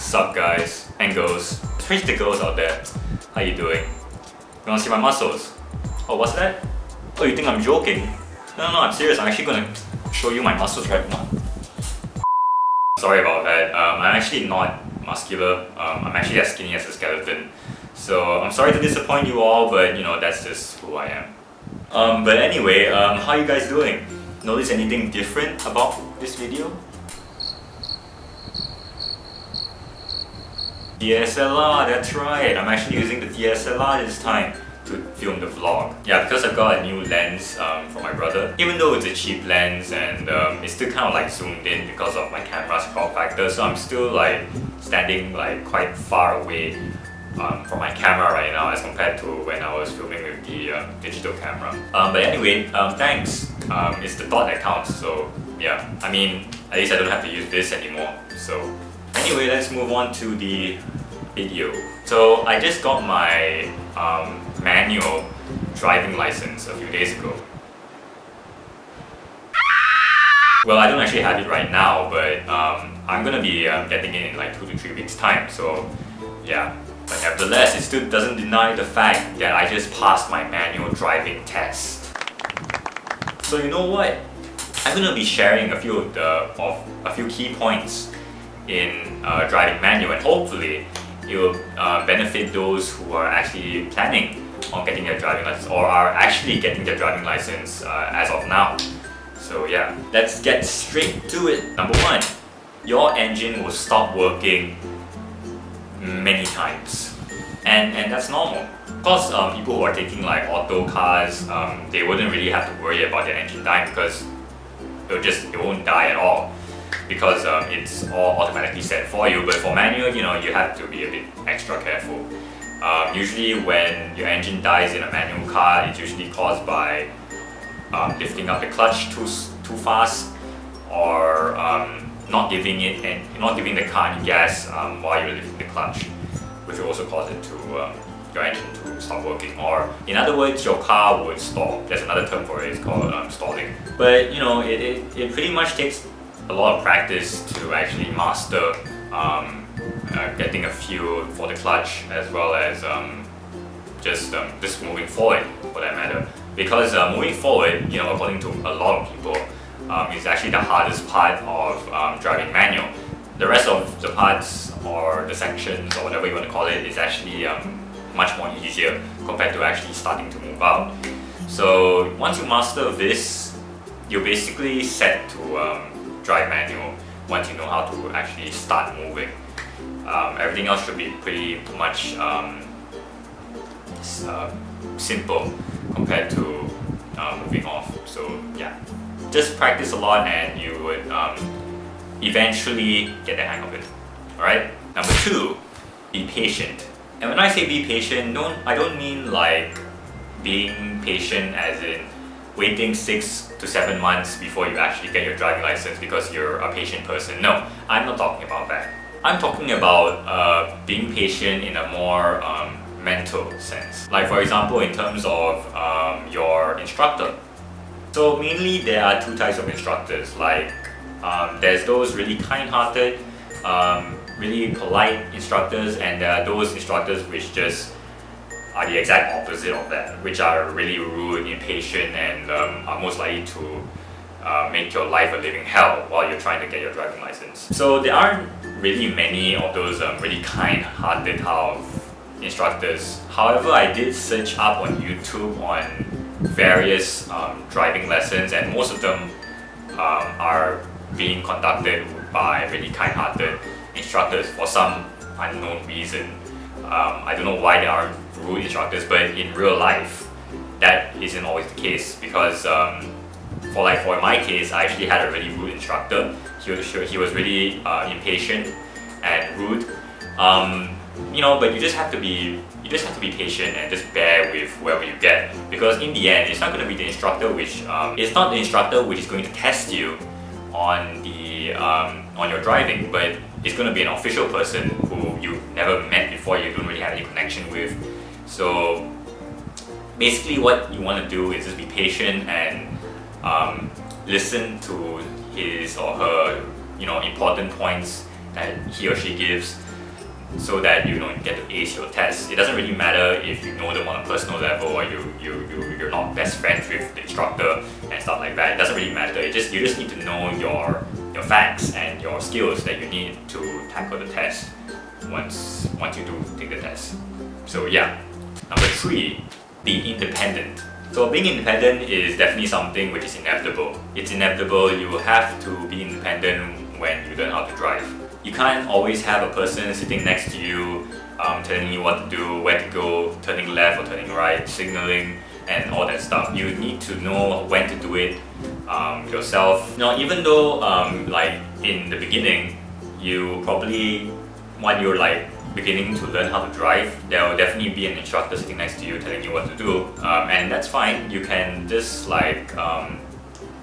Sup guys and girls, especially the girls out there. How you doing? You wanna see my muscles? Oh, what's that? Oh, you think I'm joking? No, I'm serious. I'm actually gonna show you my muscles right now. Sorry about that. I'm actually not muscular. I'm actually as skinny as a skeleton. So I'm sorry to disappoint you all, but you know, that's just who I am. But anyway, how you guys doing? Notice anything different about this video? DSLR, that's right. I'm actually using the DSLR this time to film the vlog. Yeah, because I've got a new lens from my brother. Even though it's a cheap lens and it's still kind of like zoomed in because of my camera's crop factor, so I'm still like standing like quite far away from my camera right now as compared to when I was filming with the digital camera. But anyway, thanks. It's the thought that counts, so yeah. I mean, at least I don't have to use this anymore. So anyway, let's move on to the video. So I just got my manual driving license a few days ago. Well, I don't actually have it right now, but I'm gonna be getting it in like 2 to 3 weeks time, so yeah. But nevertheless, it still doesn't deny the fact that I just passed my manual driving test. So you know what? I'm gonna be sharing a few key points in driving manual, and hopefully it will benefit those who are actually planning on getting their driving license or are actually getting their driving license as of now. So yeah, let's get straight to it. Number one, your engine will stop working many times, and that's normal. Of course, people who are taking like auto cars, they wouldn't really have to worry about their engine dying because it won't die at all, because it's all automatically set for you. But for manual, you know, you have to be a bit extra careful. Usually when your engine dies in a manual car, it's usually caused by lifting up the clutch too fast, or not giving the car any gas while you're lifting the clutch, which will also cause it to your engine to stop working. Or in other words, your car would stall. There's another term for it. It's called stalling. But you know, it pretty much takes a lot of practice to actually master getting a feel for the clutch, as well as just moving forward, for that matter. Because moving forward, you know, according to a lot of people, is actually the hardest part of driving manual. The rest of the parts or the sections or whatever you want to call it is actually much more easier compared to actually starting to move out. So once you master this, you're basically set to drive manual once you know how to actually start moving. Everything else should be pretty much simple compared to moving off. So yeah, just practice a lot and you would eventually get the hang of it. Alright? Number two, be patient. And when I say be patient, I don't mean like being patient as in waiting 6 to 7 months before you actually get your driving license because you're a patient person. No, I'm not talking about that. I'm talking about being patient in a more mental sense. Like for example, in terms of your instructor. So mainly there are two types of instructors. Like there's those really kind-hearted, really polite instructors, and there are those instructors which just are the exact opposite of that, which are really rude, impatient, and are most likely to make your life a living hell while you're trying to get your driving license. So there aren't really many of those really kind-hearted type of instructors. However, I did search up on YouTube on various driving lessons, and most of them are being conducted by really kind-hearted instructors for some unknown reason. I don't know why there aren't rude instructors, but in real life that isn't always the case, because for my case, I actually had a really rude instructor. He was really impatient and rude. You know, but you just have to be patient and just bear with whoever you get, because in the end, it's not going to be the instructor which is going to test you on your driving, but it's going to be an official person who you've never met before, you don't really have any connection with. So basically, what you want to do is just be patient and listen to his or her, you know, important points that he or she gives. so that you get to ace your test. It doesn't really matter if you know them on a personal level or you're not best friends with the instructor and stuff like that. It doesn't really matter. You just need to know your facts and your skills that you need to tackle the test once you do take the test. So yeah. Number 3, be independent. So being independent is definitely something which is inevitable. It's inevitable. You have to be independent when you learn how to drive. You can't always have a person sitting next to you telling you what to do, where to go, turning left or turning right, signaling and all that stuff. You need to know when to do it yourself. Even though like in the beginning, you probably, when you're like beginning to learn how to drive, there will definitely be an instructor sitting next to you telling you what to do, and that's fine. You can just like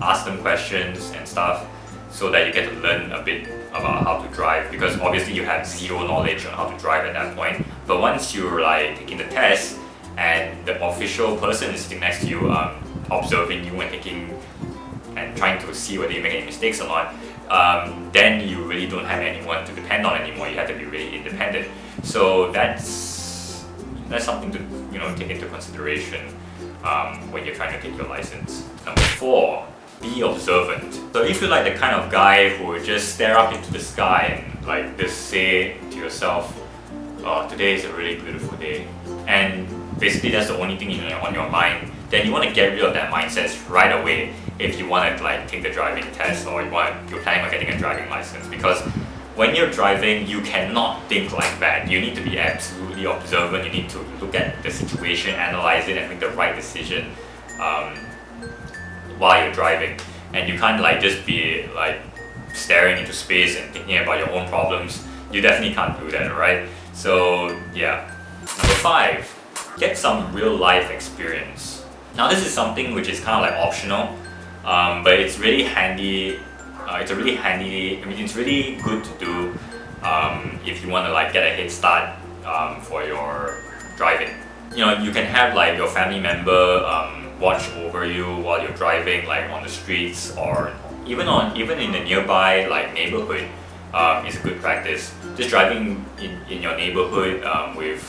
ask them questions and stuff so that you get to learn a bit about how to drive, because obviously you have zero knowledge on how to drive at that point. But once you're like taking the test and the official person is sitting next to you, observing you and taking and trying to see whether you make any mistakes or not, then you really don't have anyone to depend on anymore. You have to be really independent. So that's something to take into consideration when you're trying to take your license. Number 4, be observant. So if you're like the kind of guy who would just stare up into the sky and like just say to yourself, "Oh, today is a really beautiful day," and basically that's the only thing on your mind, then you want to get rid of that mindset right away if you want to like take the driving test or you're planning on getting a driving license. Because when you're driving, you cannot think like that. You need to be absolutely observant. You need to look at the situation, analyze it, and make the right decision while you're driving. And you can't like just be like staring into space and thinking about your own problems. You definitely can't do that, right? So yeah. Number 5, get some real life experience. Now this is something which is kind of like optional, but it's really handy. It's really good to do if you want to like get a head start for your driving. You can have like your family member watch over you while you're driving, like on the streets, or even in the nearby like neighborhood. Is a good practice. Just driving in your neighborhood with,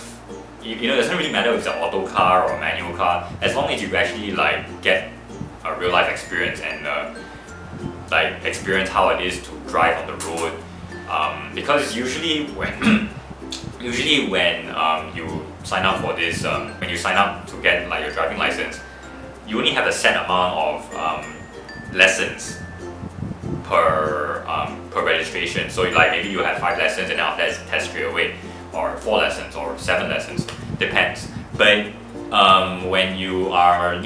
it doesn't really matter if it's an auto car or a manual car, as long as you actually like get a real life experience and like experience how it is to drive on the road. Because usually when you sign up for this, when you sign up to get like your driving license, you only have a set amount of lessons per registration. So like maybe you have 5 lessons and then after that test straight away, or 4 lessons or 7 lessons, depends. But when you are,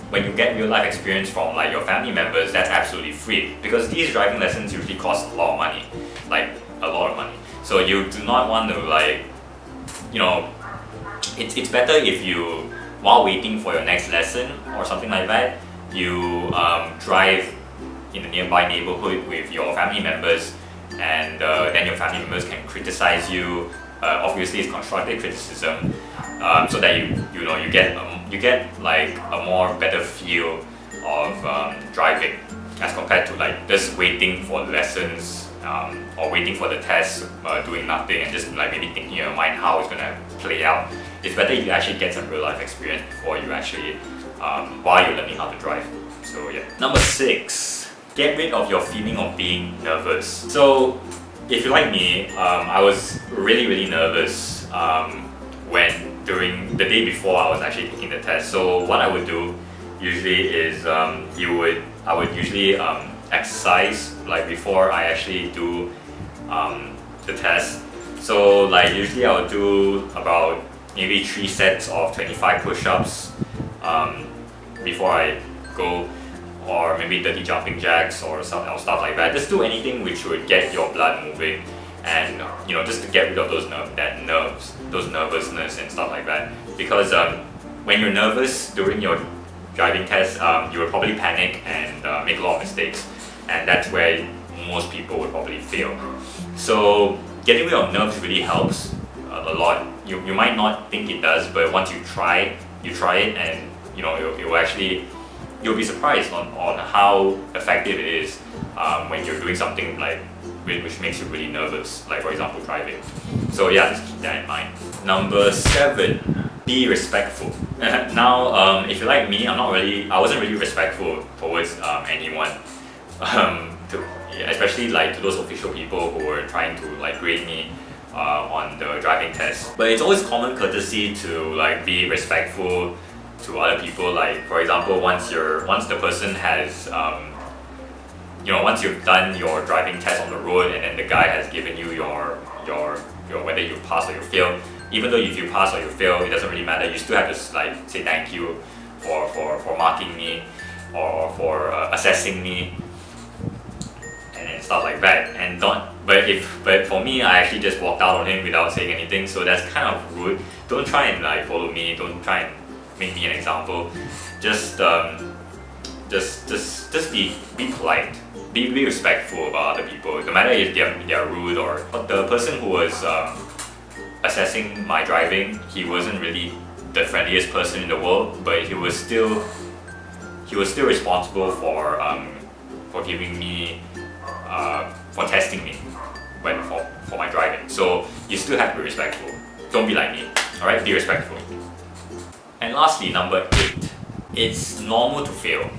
when you get real life experience from like your family members, that's absolutely free, because these driving lessons usually cost a lot of money, like a lot of money. So you do not want to like, it's better if you, while waiting for your next lesson or something like that, you drive in the nearby neighborhood with your family members, and then your family members can criticize you. Obviously, it's constructive criticism, so that you get like a more better feel of driving as compared to like just waiting for lessons or waiting for the test, doing nothing and just like maybe thinking in your mind how it's gonna play out. It's better if you actually get some real life experience before you actually while you're learning how to drive. So yeah. Number 6, get rid of your feeling of being nervous. So if you're like me, I was really nervous during the day before I was actually taking the test. So what I would do usually is I would usually exercise like before I actually do the test. So like usually I would do about maybe 3 sets of 25 push-ups before I go, or maybe 30 jumping jacks or stuff like that. Just do anything which would get your blood moving, and just to get rid of those nervousness and stuff like that. Because when you're nervous during your driving test, you will probably panic and make a lot of mistakes, and that's where most people would probably fail. So getting rid of nerves really helps a lot. You might not think it does, but once you try it, and you'll be surprised on how effective it is when you're doing something like which makes you really nervous, like for example driving. So yeah, just keep that in mind. Number 7, be respectful. Now, if you're like me, I wasn't really respectful towards anyone, especially like to those official people who were trying to like grade me on the driving test. But it's always common courtesy to like be respectful to other people. Like for example, once the person has once you've done your driving test on the road and then the guy has given you your whether you pass or you fail, even though if you pass or you fail, it doesn't really matter. You still have to like say thank you for marking me or for assessing me and stuff like that. And but for me, I actually just walked out on him without saying anything. So that's kind of rude. Don't try and like follow me. Don't try and make me an example. Just be polite. Be respectful about other people. No matter if they're rude or. But the person who was assessing my driving, he wasn't really the friendliest person in the world, but he was still responsible for giving me for testing me for my driving. So you still have to be respectful. Don't be like me. Alright, be respectful. And lastly, number 8, it's normal to fail.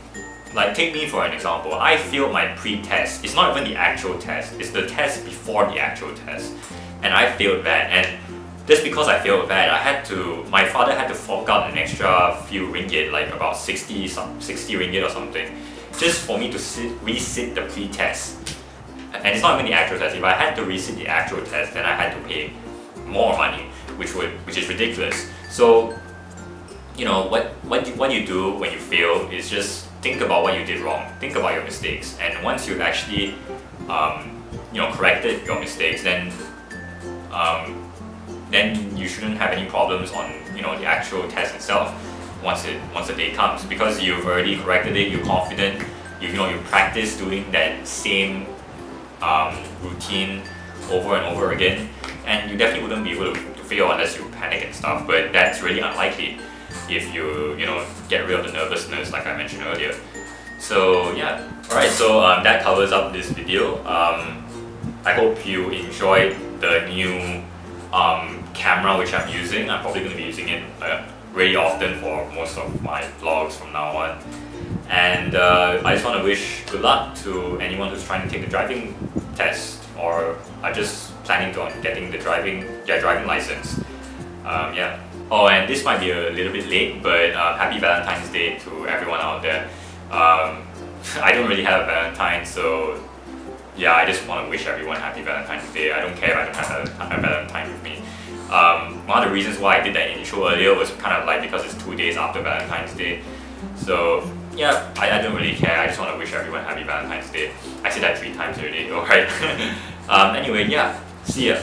Like take me for an example. I failed my pre-test. It's not even the actual test. It's the test before the actual test, and I failed that. And just because I failed that, my father had to fork out an extra few ringgit, like about 60 ringgit or something, just for me to resit the pre-test. And it's not even the actual test. If I had to resit the actual test, then I had to pay more money, which is ridiculous. So, what you do when you fail is just think about what you did wrong. Think about your mistakes, and once you've actually, corrected your mistakes, then you shouldn't have any problems on the actual test itself. Once the day comes, because you've already corrected it, you're confident. You practice doing that same routine over and over again, and you definitely wouldn't be able to fail unless you panic and stuff. But that's really unlikely if you get rid of the nervousness, like I mentioned earlier. So yeah, alright, so that covers up this video. I hope you enjoyed the new camera which I'm using. I'm probably going to be using it really often for most of my vlogs from now on. And I just want to wish good luck to anyone who's trying to take the driving test or are just planning on getting the driving license. Yeah. Oh, and this might be a little bit late, but happy Valentine's Day to everyone out there. I don't really have a Valentine, so yeah, I just want to wish everyone happy Valentine's Day. I don't care if I don't have a Valentine with me. One of the reasons why I did that intro earlier was kind of like because it's 2 days after Valentine's Day. So yeah, I don't really care. I just want to wish everyone happy Valentine's Day. I said that 3 times already, alright? Anyway, yeah, see ya.